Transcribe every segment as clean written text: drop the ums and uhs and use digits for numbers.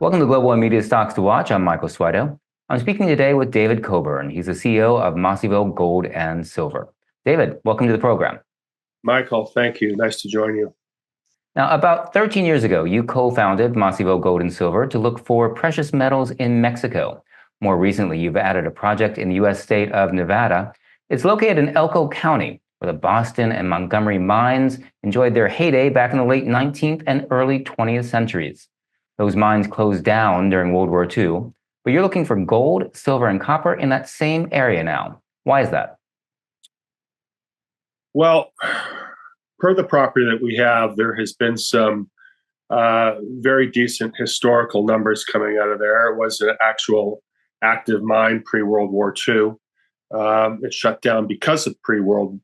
Welcome to Global and Media Stocks to Watch. I'm Michael Swido. I'm speaking today with David Coburn. He's the CEO of Masivo Gold and Silver. David, welcome to the program. Michael, thank you. Nice to join you. Now, about 13 years ago, you co-founded Masivo Gold and Silver to look for precious metals in Mexico. More recently, you've added a project in the U.S. state of Nevada. It's located in Elko County, where the Boston and Montgomery mines enjoyed their heyday back in the late 19th and early 20th centuries. Those mines closed down during World War II, but you're looking for gold, silver, and copper in that same area now. Why is that? Well, per the property that we have, there has been some very decent historical numbers coming out of there. It was an actual active mine pre-World War II. It shut down because of World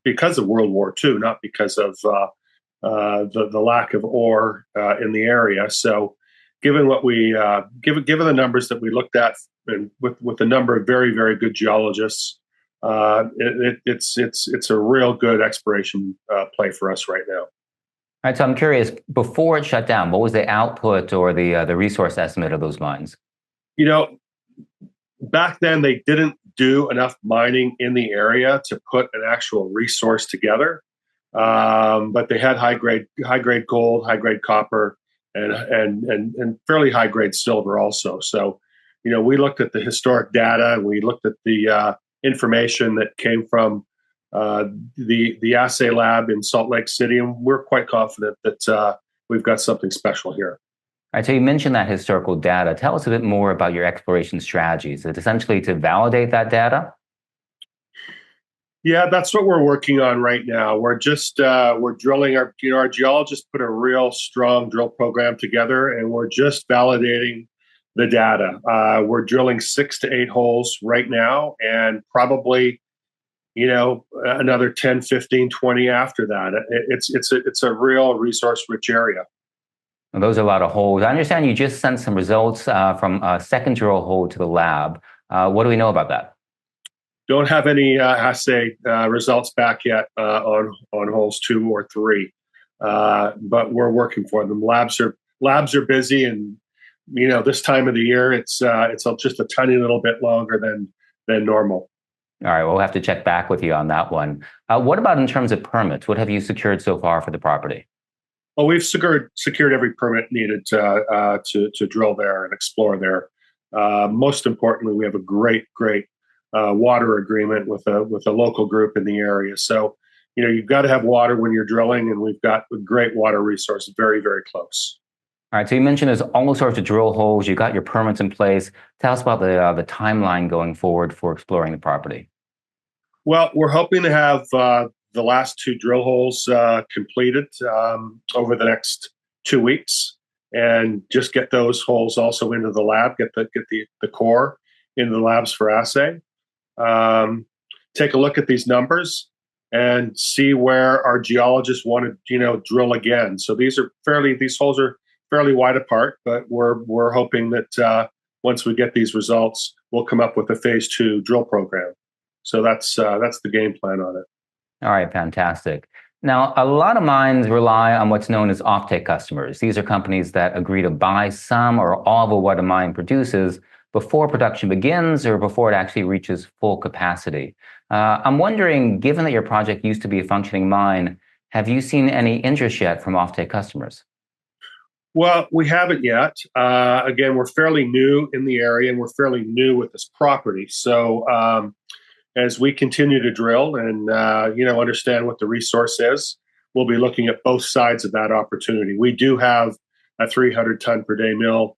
War II, not because of the lack of ore in the area. So, given what we given the numbers that we looked at, and with a number of very, very good geologists, it's a real good exploration play for us right now. All right, so I'm curious, before it shut down, what was the output or the resource estimate of those mines? You know, back then they didn't do enough mining in the area to put an actual resource together, but they had high grade gold, high grade copper, and fairly high grade silver also. So, we looked at the historic data, and we looked at the information that came from the assay lab in Salt Lake City, and we're quite confident that we've got something special here. All right, so you mentioned that historical data. Tell us a bit more about your exploration strategies. Is it essentially to validate that data? Yeah, that's what we're working on right now. We're just we're drilling. Our geologists put a real strong drill program together, and we're just validating the data. We're drilling 6 to 8 holes right now, and probably another 10, 15, 20 after that. It's a real resource-rich area. Well, those are a lot of holes. I understand you just sent some results from a second drill hole to the lab. What do we know about that? Don't have any assay results back yet on holes 2 or 3, but we're working for them. Labs are busy, and this time of the year it's just a tiny little bit longer than normal. All right, we'll have to check back with you on that one. What about in terms of permits? What have you secured so far for the property? Well, we've secured every permit needed to drill there and explore there. Most importantly, we have a great water agreement with a local group in the area. So, you've got to have water when you're drilling, and we've got a great water resource very, very close. All right, so you mentioned there's all sorts of drill holes. You got your permits in place. Tell us about the timeline going forward for exploring the property. Well, we're hoping to have the last 2 drill holes completed over the next 2 weeks, and just get those holes also into the lab. Get the core into the labs for assay. Take a look at these numbers and see where our geologists want to drill again. So these holes are fairly wide apart, but we're hoping that once we get these results, we'll come up with a phase 2 drill program. So that's the game plan on it. All right, fantastic. Now, a lot of mines rely on what's known as offtake customers. These are companies that agree to buy some or all of what a mine produces before production begins or before it actually reaches full capacity. I'm wondering, given that your project used to be a functioning mine, have you seen any interest yet from offtake customers? Well, we haven't yet. Again, we're fairly new in the area, and we're fairly new with this property. So as we continue to drill and understand what the resource is, we'll be looking at both sides of that opportunity. We do have a 300-ton per day mill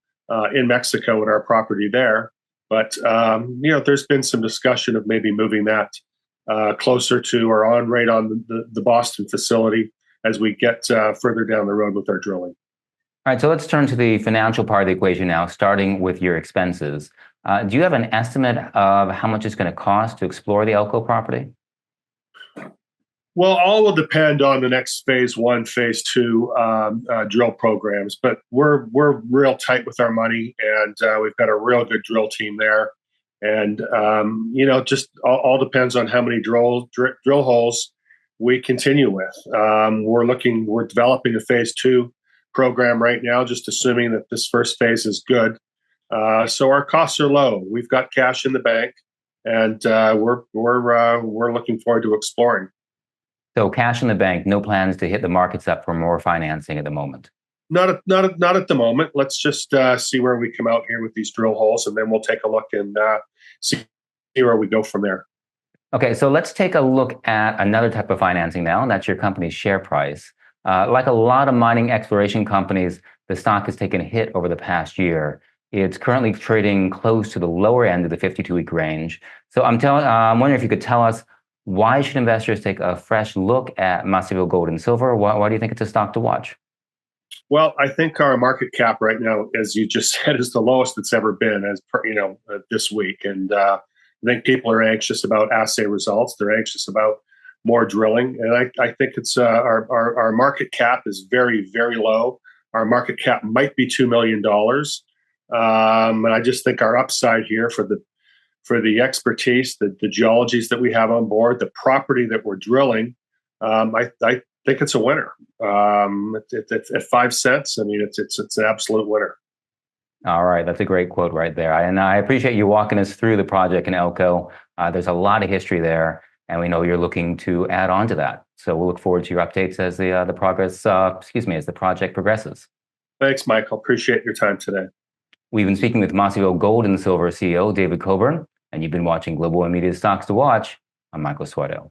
in Mexico at our property there, but there's been some discussion of maybe moving that closer to or on the Boston facility as we get further down the road with our drilling. All right, so let's turn to the financial part of the equation now, starting with your expenses. Do you have an estimate of how much it's going to cost to explore the Elko property? Well, all will depend on the next phase 1, phase 2 drill programs, but we're real tight with our money, and we've got a real good drill team there. And just all depends on how many drill holes we continue with. We're developing a phase 2 program right now, just assuming that this first phase is good. So our costs are low. We've got cash in the bank, and we're looking forward to exploring. So cash in the bank, no plans to hit the markets up for more financing at the moment. Not at the moment. Let's just see where we come out here with these drill holes, and then we'll take a look and see where we go from there. Okay, so let's take a look at another type of financing now, and that's your company's share price. Like a lot of mining exploration companies, the stock has taken a hit over the past year. It's currently trading close to the lower end of the 52-week range. So I'm wondering if you could tell us, why should investors take a fresh look at Masivo Gold and Silver? Why do you think it's a stock to watch? Well, I think our market cap right now, as you just said, is the lowest it's ever been, this week. And I think people are anxious about assay results. They're anxious about more drilling, and I think it's our market cap is very, very low. Our market cap might be $2 million, and I just think our upside here for the expertise, the geologies that we have on board, the property that we're drilling, I think it's a winner. At 5 cents, I mean, it's an absolute winner. All right, that's a great quote right there. And I appreciate you walking us through the project in Elko. There's a lot of history there, and we know you're looking to add on to that. So we'll look forward to your updates as as the project progresses. Thanks, Michael. Appreciate your time today. We've been speaking with Masivo Gold and Silver CEO David Coburn, and you've been watching Global Media Stocks to Watch. I'm Michael Suardo.